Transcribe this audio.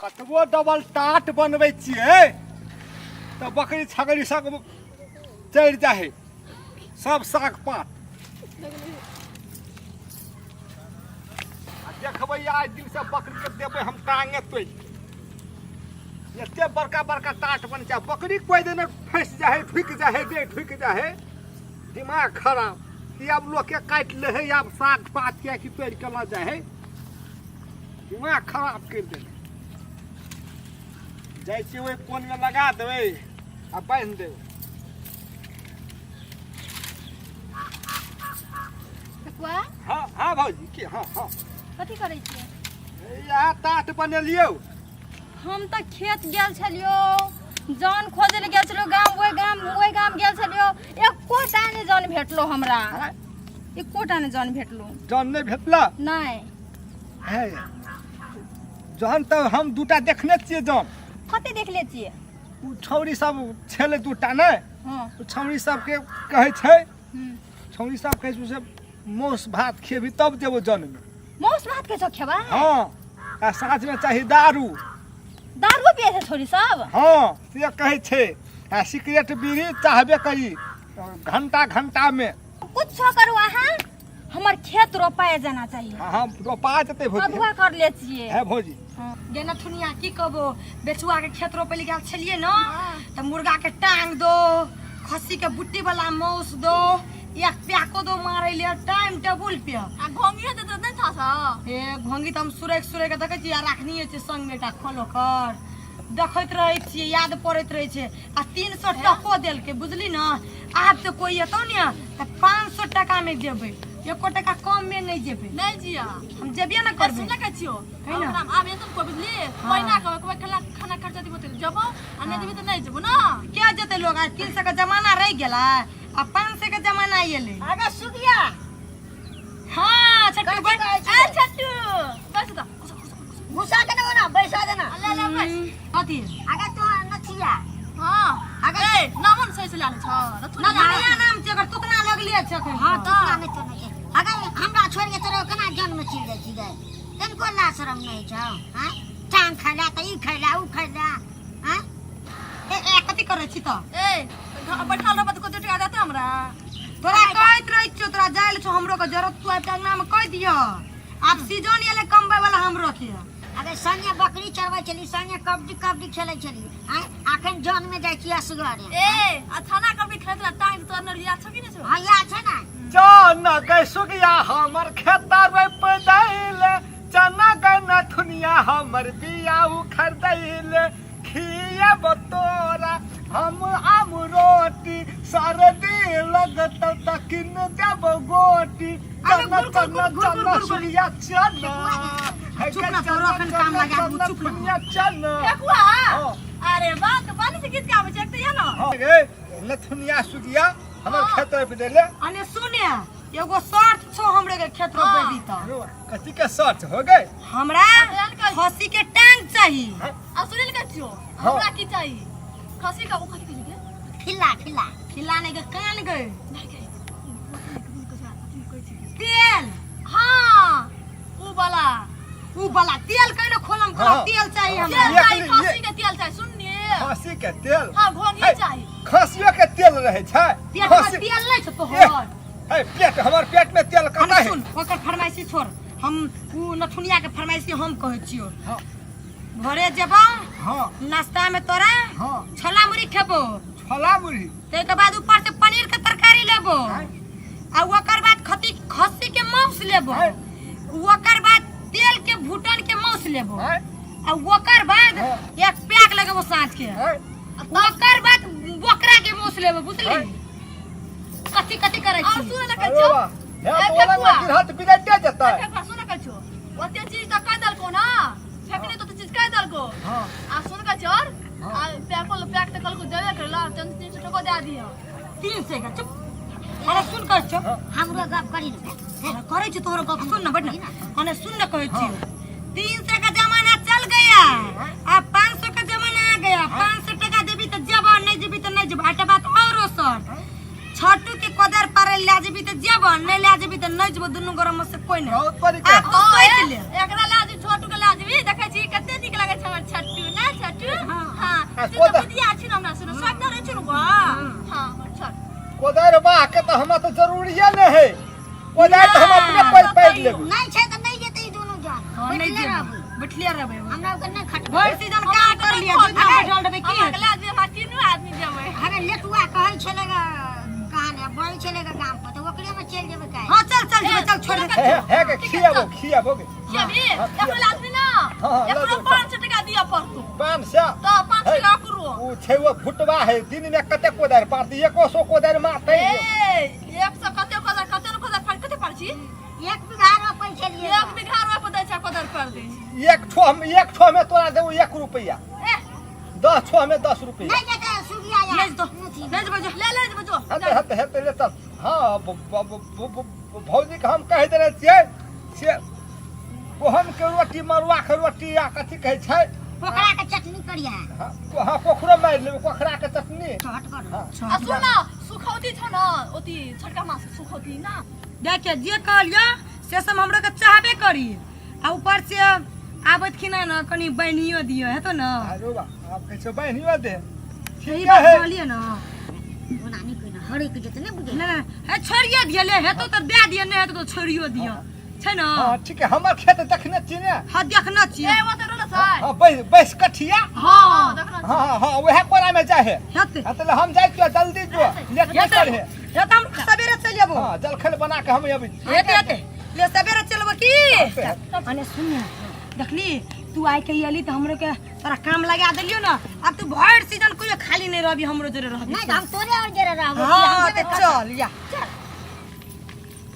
कतबो डबल टाट बनबै छियै तऽ बकरी छकरी सब चढ़ि जाइ सब साग पात देखबै आज दिन से बकरी के देबै हम टांगे तोड़ एते बड़का बड़का टाट बन जाए बकरी कोई दिन फंस जाए ढुक जाए दे ढुक जाए दिमाग खराब कि अब लोग के काट ले है अब साग पात के कि पेड़ के ला जाए दिमाग खराब कर दे जाए छी ओइ कोन में लगा देबै आ बांध देबै ककुआ हाँ हाँ भौजी की हाँ हाँ कथी करै छियै यहाँ टाट बनेलियौ हम तऽ खेत गेल छलियो जन खोजे ले गेल छलियो ओइ गाम गेल छलियो एकोटा ने जन भेटलो हमरा एकोटा ने जन भेटलो जन नहीं भेटला नहीं है जन तो हम दूटा देखने छियै जन कते देख ले छियै उ छौरी सब छेले दूटा ने हां उ छौरी सब के कहै छै छौरी सब कहै छै मौस भात खेबी तब देबो जन में मौस भात के खेबा हां आ साँझ में चाहिए दारू दारू पिए छै छोरी सब हां से कहै छै आ सिगरेट बीड़ी चाहबे करी घंटा घंटा में कुछ करू अहाँ हमर खेत रोपाए जाना चाहिए हां रोपा जेतै भौजी अधुआ कर ले छियै है भौजी गेना थुनिया की कहबो बेचुआ के खेत रोपे गेल छलिए न त मुर्गा के टांग दो खस्सी के बुट्टी वाला मौस दो एक प्याको दो मारे ले टाइम टेबल पे आ घोंगी त नहीं था सा ए घोंगी त हम सुरे के देखे छी आ राखनी छै संग बेटा खोलो कर देखैत रहै छी याद पड़ैत रहै छै आ 300 टको देल के बुझली न आब तो कोई एतो ने त 500 टका में देबै एको टका कम में नहीं जेबे नहीं जिया हम जेबे ना करबे सुन के छियो हमरा आबे त को बुझली महीना के कोई खाना खर्चा दिबो त जबो आ नहीं देबे त नहीं जेबो ना क्या जते लोग आज 300 का जमाना रह गेला आ 500 का जमाना आइले आगे सुगिया हां छट्टू बैठ ए छट्टू बस त घुसा के ना बैसा देना ले ले बस कथि आगे तो नथिया हां आगे नामन सही से लाने छ नथिया नाम छै अगर तुकना लगले छ हां तुकना नहीं तो नहीं आगे हमरा छोड़ के तोरा केना जन्म छिल जाइ छी गए तनको ला शरम नहीं छ हां टांग खैला त ई खैला उ खैला हां ए कथि करे छी त ए बैठल रहब त को टका देत हमरा तोरा कहत रहि छ तोरा जाइल छ हमरो के जरूरत तू टांगना में कह दियो अब सीजन एले कमबै वाला हमरो के अगर संगे बकरी चरबै चली संगे कबड्डी खेलै चली आखन जन में जाइ छी असगरे ए आ थाना कबड्डी खेलत टांग तो न लिया छ कि नै छ हां या छ ना चना गै सुगिया हमर खेता रोप दैले चना गै नथुनिया हमर बिया उखड़ दैले खिया बतोरा हम आम रोटी सरदी लगत त किन देब गोटी चना चना चना सुगिया चना चुप ना तो रखन काम लगा चुप ना चना देखुआ अरे बात पानी से किस काम छै त या ना हां गे नथुनिया सुगिया हमर खेत रोप देले अने सुने एगो शर्त छो हमरे के खेत रोपे दी त कथि के शर्त हो गए हमरा खस्सी के टांग चाहिए आ सुनिल के छियो हमरा की चाहिए खस्सी का उखत के खिला नहीं के कान गए तेल हां उ वाला तेल कइने खोलम तेल चाहिए हमरा खस्सी के तेल चाहिए सुनिए खस्सी के तेल हां घोंगी चाहिए खस्सियो के तेल रहे छै खस्सी तेल नहीं छ तोहर ए पेट हमर पेट में तेल कता है सुन ओकर फरमाइशी छोड़ हम उ नथुनिया के फरमाइशी हम कहै छियो हां घरे जेबो हां नाश्ता में तोरा हां छोला मुड़ी खेबो छोला मुड़ी ते के बाद ऊपर से पनीर के तरकारी लेबो आ ओकर बाद खस्सी के मांस लेबो ओकर बाद तेल के भूटन के मांस लेबो आ ओकर बाद एक पैक लगेबो साँझ के ओकर बाद बकरा के मांस लेबो बुझली कथि करे छी और सुन न कहै छो हे बोला ना गिरहत बिलटे जता है सुन कहै छो ओते चीज त कह दल को ना फेकने तो चीज कह दल को हां आ सुन कहै छो आ पैक त कल को देबे करला 300 टका दे दियो 300 का चुप अरे सुन कहै छो हमरो गप करी न करे छी तोरो गप सुन न बैठ न अने सुन न कहै छी 300 का जमाना चल गया अब 500 का जमाना आ गया 500 टका देबी त जेबो नहीं जेबी त नहीं जेबो आटा बात औरो सर छटू के कदर पर ले जेबी त जेबो नहीं ले जेबी त नहीं जेबो दुनु गरम से कोई नहीं बहुत तरीका अब तो सोच ले एकरा ले जेबी छोटू के ले जेबी देखै छी कते नीक लागे छै हमर तो जरूरी नहीं है कोदार तो हम अपने कोई पैर लेबे नहीं छै त नहीं जेते ई दोनों जान हां नहीं बैठले जे रहबे बैठले रहबे हमरा के नहीं खट भर सीजन का कर लिया दूध में बैठल रहबे की अगला आदमी हम तीनों आदमी जेबै अरे लेटुआ कहै छलेगा कहां बड़ी छलेगा गांव पर तो ओकरे में चल जेबे काहे हां चल जेबे चल छोड़ दे है के खियाबो के जेबी एकला आदमी ना एकरो 500 टका दिया पड़तो 500 तो 5 टका करो उ छै वो फुटवा है दिन में कते कोदार पारती 100 कोदार मारते ए 100 कते कोदार कते पारछि एक बीघा रोपै छलिए 1 बीघा रोप दै छै कोदार पर दै एक छो में तोरा देबो 1 रुपया 10 छो में 10 रुपया नहीं जेते सुगिया या नहीं तो नहीं बजो ले बजो हते ले तब हां भौजी के हम कह देने छियै से कोहन के रोटी मरुआ के रोटी या कथि कहै छै पोखरा के चटनी करिया हां पोखरा मार लेबे पोखरा के चटनी हट कर आ सुन न सुखौती छ न ओती छोटका मास सुखौती ना देखे जे कहलियो से सब हमरो के चाहबे करी आ ऊपर से आबत खिना न कनी बनियो दियो है तो न अरे बा आप कैसे बहनियो दे सही बात कहलिए न बनानी कोई ना हरे के जेते नहीं बुझे ना है छोड़िए दिए ले है तो दे दिए नहीं है तो छोड़ियो दियो छै न हां ठीक है हमर खेत देखने छी ने हां देखना ए चाहिए वो तो रहल छै हां बस कठिया हां देखना हां वह कोना में जाए है हेते मतलब हम जाए तो जल्दी जो लेट नहीं कर है हे त हम सवेरे चल जेबो हां जलखन बना के हम अभी हेते ले सवेरे चलबो की अने सुन देखली तू आई के आली त हमरो के तोरा काम लगा देलियो ना अब तू भर सीजन कोई खाली नहीं रहबी हमरो जरे रहबी नहीं हम तोरे और जरा रहबो हां ते चल या